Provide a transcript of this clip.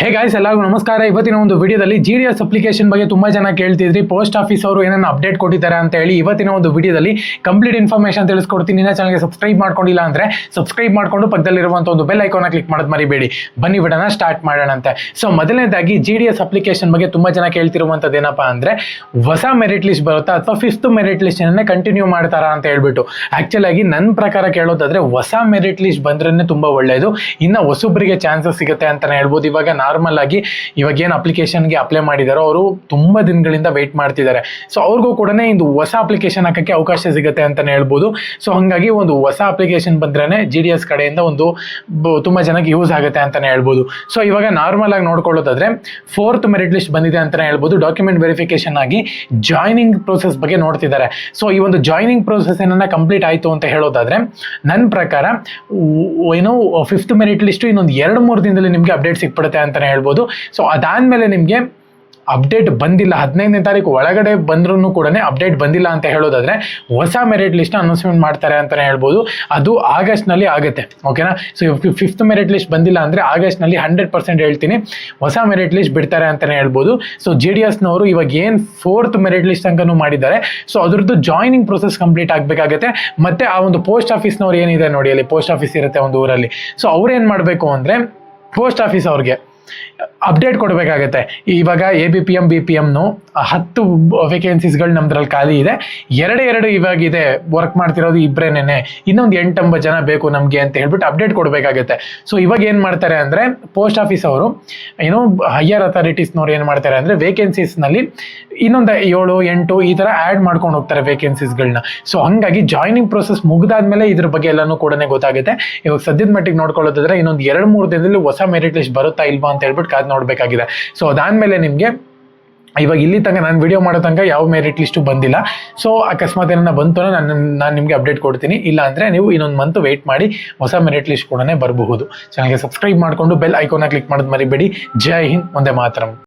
Hey guys, ಎಲ್ಲರಿಗೂ ನಮಸ್ಕಾರ. ಇವತ್ತಿನ ಒಂದು ವಿಡಿಯೋದಲ್ಲಿ GDS ಅಪ್ಲಿಕೇಶನ್ ಬಗ್ಗೆ ತುಂಬಾ ಜನ ಕೇಳ್ತಿದ್ರಿ. ಪೋಸ್ಟ್ ಆಫೀಸ್ ಅವರು ಏನನ್ನ ಅಪ್ಡೇಟ್ ಕೊಟ್ಟಿದ್ದಾರೆ ಅಂತ ಹೇಳಿ ಇವತ್ತಿನ ಒಂದು ವಿಡಿಯೋದಲ್ಲಿ ಕಂಪ್ಲೀಟ್ ಇನ್ಫಾರ್ಮೇಶನ್ ತಿಳಿಸ್ಕೊಡ್ತೀನಿ. ಇನ್ನ ಚಾನಲ್ಗೆ ಸಬ್ಸ್ಕ್ರೈಬ್ ಮಾಡ್ಕೊಂಡಿಲ್ಲ ಅಂದ್ರೆ ಸಬ್ಸ್ಕ್ರೈಬ್ ಮಾಡ್ಕೊಂಡು ಪಕ್ಕದಲ್ಲಿರುವಂತ ಒಂದು ಬೆಲ್ ಐಕಾನ್ ಕ್ಲಿಕ್ ಮಾಡೋದು ಮರಿಬೇಡಿ. ಬನ್ನಿ ವಿಡಿಯೋನ ಸ್ಟಾರ್ಟ್ ಮಾಡೋಣಂತೆ. ಸೊ ಮೊದಲನೇದಾಗಿ GDS ಅಪ್ಲಿಕೇಶನ್ ಬಗ್ಗೆ ತುಂಬಾ ಜನ ಕೇಳ್ತಿರುವಂತದ್ದು ಏನಪ್ಪಾ ಅಂದ್ರೆ ಹೊಸ ಮೆರಿಟ್ ಲಿಸ್ಟ್ ಬರುತ್ತಾ ಅಥವಾ 5th ಮೆರಿಟ್ ಲಿಸ್ಟ್ ಅನ್ನೇ ಕಂಟಿನ್ಯೂ ಮಾಡ್ತಾರಾ ಅಂತ ಹೇಳ್ಬಿಟ್ಟು. ಆಕ್ಚುಲ್ ಆಗಿ ನನ್ನ ಪ್ರಕಾರ ಕೇಳೋದಾದ್ರೆ ಹೊಸ ಮೆರಿಟ್ ಲಿಸ್ಟ್ ಬಂದ್ರೇನೆ ತುಂಬಾ ಒಳ್ಳೇದು. ಇನ್ನ ಹೊಸೊಬ್ಬರಿಗೆ ಚಾನ್ಸಸ್ ಸಿಗುತ್ತೆ ಅಂತಾನೆ ಹೇಳ್ಬೋದು. ಇವಾಗ ನಾರ್ಮಲ್ ಆಗಿ ಇವಾಗ ಏನು ಅಪ್ಲಿಕೇಶನ್ಗೆ ಅಪ್ಲೈ ಮಾಡಿದಾರೋ ಅವರು ತುಂಬಾ ದಿನಗಳಿಂದ ವೇಟ್ ಮಾಡ್ತಿದ್ದಾರೆ. ಸೊ ಅವ್ರಿಗೂ ಕೂಡ ಇದು ಹೊಸ ಅಪ್ಲಿಕೇಶನ್ ಹಾಕಕ್ಕೆ ಅವಕಾಶ ಸಿಗುತ್ತೆ ಅಂತಾನೆ ಹೇಳ್ಬೋದು. ಸೊ ಹಂಗಾಗಿ ಒಂದು ಹೊಸ ಅಪ್ಲಿಕೇಶನ್ ಬಂದ್ರೇನೆ GDS ಕಡೆಯಿಂದ ಒಂದು ತುಂಬಾ ಜನಕ್ಕೆ ಯೂಸ್ ಆಗುತ್ತೆ ಅಂತಾನೆ ಹೇಳ್ಬೋದು. ಸೊ ಇವಾಗ ನಾರ್ಮಲ್ ಆಗಿ ನೋಡ್ಕೊಳ್ಳೋದಾದ್ರೆ 4th ಮೆರಿಟ್ ಲಿಸ್ಟ್ ಬಂದಿದೆ ಅಂತಾನೆ ಹೇಳ್ಬೋದು. ಡಾಕ್ಯುಮೆಂಟ್ ವೆರಿಫಿಕೇಶನ್ ಆಗಿ ಜಾಯ್ನಿಂಗ್ ಪ್ರೋಸೆಸ್ ಬಗ್ಗೆ ನೋಡ್ತಿದ್ದಾರೆ. ಸೊ ಈ ಒಂದು ಜಾಯ್ನಿಂಗ್ ಪ್ರೋಸೆಸ್ ಏನನ್ನ ಕಂಪ್ಲೀಟ್ ಆಯ್ತು ಅಂತ ಹೇಳೋದಾದ್ರೆ ನನ್ನ ಪ್ರಕಾರ ಏನು 5th ಮೆರಿಟ್ ಲಿಸ್ಟ್ ಇನ್ನೊಂದು 2-3 ದಿನದಲ್ಲಿ ನಿಮ್ಗೆ ಅಪ್ಡೇಟ್ ಸಿಕ್ಬಿಡುತ್ತೆ ಅಂತಾನೆ ಹೇಳ್ಬೋದು. ಸೊ ಅದಾದ್ಮೇಲೆ ನಿಮ್ಗೆ ಅಪ್ಡೇಟ್ ಬಂದಿಲ್ಲ, 15ನೇ ತಾರೀಕು ಒಳಗಡೆ ಬಂದ್ರೂ ಕೂಡ ಅಪ್ಡೇಟ್ ಬಂದಿಲ್ಲ ಅಂತ ಹೇಳೋದಾದ್ರೆ ಹೊಸ ಮೆರಿಟ್ ಲಿಸ್ಟ್ ಅನೌನ್ಸ್ಮೆಂಟ್ ಮಾಡ್ತಾರೆ ಅಂತಾನೆ ಹೇಳ್ಬೋದು. ಅದು ಆಗಸ್ಟ್ ನಲ್ಲಿ ಆಗುತ್ತೆ. ಓಕೆನಾ? ಸೊ 5th ಮೆರಿಟ್ ಲಿಸ್ಟ್ ಬಂದಿಲ್ಲ ಅಂದ್ರೆ ಆಗಸ್ಟ್ ನಲ್ಲಿ 100% ಹೇಳ್ತೀನಿ ಹೊಸ ಮೆರಿಟ್ ಲಿಸ್ಟ್ ಬಿಡ್ತಾರೆ ಅಂತಾನೆ ಹೇಳ್ಬೋದು. ಸೊ GDS ನವರು ಇವಾಗ ಏನ್ 4th ಮೆರಿಟ್ ಲಿಸ್ಟ್ ತನಕನೂ ಮಾಡಿದ್ದಾರೆ. ಸೊ ಅದ್ರದ್ದು ಜಾಯ್ನಿಂಗ್ ಪ್ರೊಸೆಸ್ ಕಂಪ್ಲೀಟ್ ಆಗ್ಬೇಕಾಗತ್ತೆ. ಮತ್ತೆ ಆ ಒಂದು ಪೋಸ್ಟ್ ಆಫೀಸ್ ನವ್ರು ಏನಿದೆ ನೋಡಿ, ಅಲ್ಲಿ ಪೋಸ್ಟ್ ಆಫೀಸ್ ಇರುತ್ತೆ ಒಂದು ಊರಲ್ಲಿ. ಸೊ ಅವ್ರು ಏನ್ ಮಾಡ್ಬೇಕು ಅಂದ್ರೆ ಪೋಸ್ಟ್ ಆಫೀಸ್ ಅವ್ರಿಗೆ ಅಪ್ಡೇಟ್ ಕೊಡಬೇಕಾಗತ್ತೆ. ಇವಾಗ ABPM BPMನು 10 ವೇಕೆನ್ಸೀಸ್ಗಳು ನಮ್ದ್ರಲ್ಲಿ ಖಾಲಿ ಇದೆ. ಎರಡು ಇವಾಗ ಇದೆ, ವರ್ಕ್ ಮಾಡ್ತಿರೋದು ಇಬ್ಬರೇನೆ, ಇನ್ನೊಂದು 8-9 ಜನ ಬೇಕು ನಮ್ಗೆ ಅಂತ ಹೇಳ್ಬಿಟ್ಟು ಅಪ್ಡೇಟ್ ಕೊಡಬೇಕಾಗತ್ತೆ. ಸೊ ಇವಾಗ ಏನ್ ಮಾಡ್ತಾರೆ ಅಂದ್ರೆ ಪೋಸ್ಟ್ ಆಫೀಸ್ ಅವರು ಏನೋ ಹೈಯರ್ ಅಥಾರಿಟೀಸ್ನವ್ರು ಏನ್ ಮಾಡ್ತಾರೆ ಅಂದ್ರೆ ವೇಕೆನ್ಸೀಸ್ ನಲ್ಲಿ ಇನ್ನೊಂದು 7-8 ಈ ತರ ಆಡ್ ಮಾಡ್ಕೊಂಡು ಹೋಗ್ತಾರೆ ವೇಕೆನ್ಸೀಸ್ಗಳನ್ನ. ಸೊ ಹಂಗಾಗಿ ಜಾಯ್ನಿಂಗ್ ಪ್ರೊಸೆಸ್ ಮುಗಿದಾದ್ಮೇಲೆ ಇದ್ರ ಬಗ್ಗೆ ಎಲ್ಲಾನು ಕೂಡ ಗೊತ್ತಾಗುತ್ತೆ. ಇವಾಗ ಸದ್ಯದ ಮಟ್ಟಿಗೆ ನೋಡ್ಕೊಳ್ಳೋದಾದ್ರೆ ಇನ್ನೊಂದು 2-3 ದಿನದಲ್ಲಿ ಹೊಸ ಮೆರಿಟ್ ಲಿಸ್ಟ್ ಬರುತ್ತಾ ಇಲ್ವಾ ಅಂತ ಹೇಳ್ಬಿಟ್ಟು ಕಾದ್ ನೋಡ್ಬೇಕಾಗಿದೆ. ಸೊ ಅದಾದ್ಮೇಲೆ ನಿಮ್ಗೆ ಇವಾಗ ಇಲ್ಲಿ ತನಕ ನಾನು ವಿಡಿಯೋ ಮಾಡೋ ತನಕ ಯಾವ ಮೆರಿಟ್ ಲಿಸ್ಟು ಬಂದಿಲ್ಲ. ಸೊ ಅಕಸ್ಮಾತ್ ಏನನ್ನ ಬಂತು ನಾನು ನಿಮಗೆ ಅಪ್ಡೇಟ್ ಕೊಡ್ತೀನಿ. ಇಲ್ಲ ಅಂದ್ರೆ ನೀವು ಇನ್ನೊಂದು ಮಂತ್ ವೇಟ್ ಮಾಡಿ ಹೊಸ ಮೆರಿಟ್ ಲಿಸ್ಟ್ ಕೂಡ ಬರಬಹುದು. ಚಾನಲ್ಗೆ ಸಬ್ಸ್ಕ್ರೈಬ್ ಮಾಡ್ಕೊಂಡು ಬೆಲ್ ಐಕಾನ್ ಕ್ಲಿಕ್ ಮಾಡೋದು ಮರಿಬೇಡಿ. ಜೈ ಹಿಂದ್, ಒಂದೇ ಮಾತರಂ.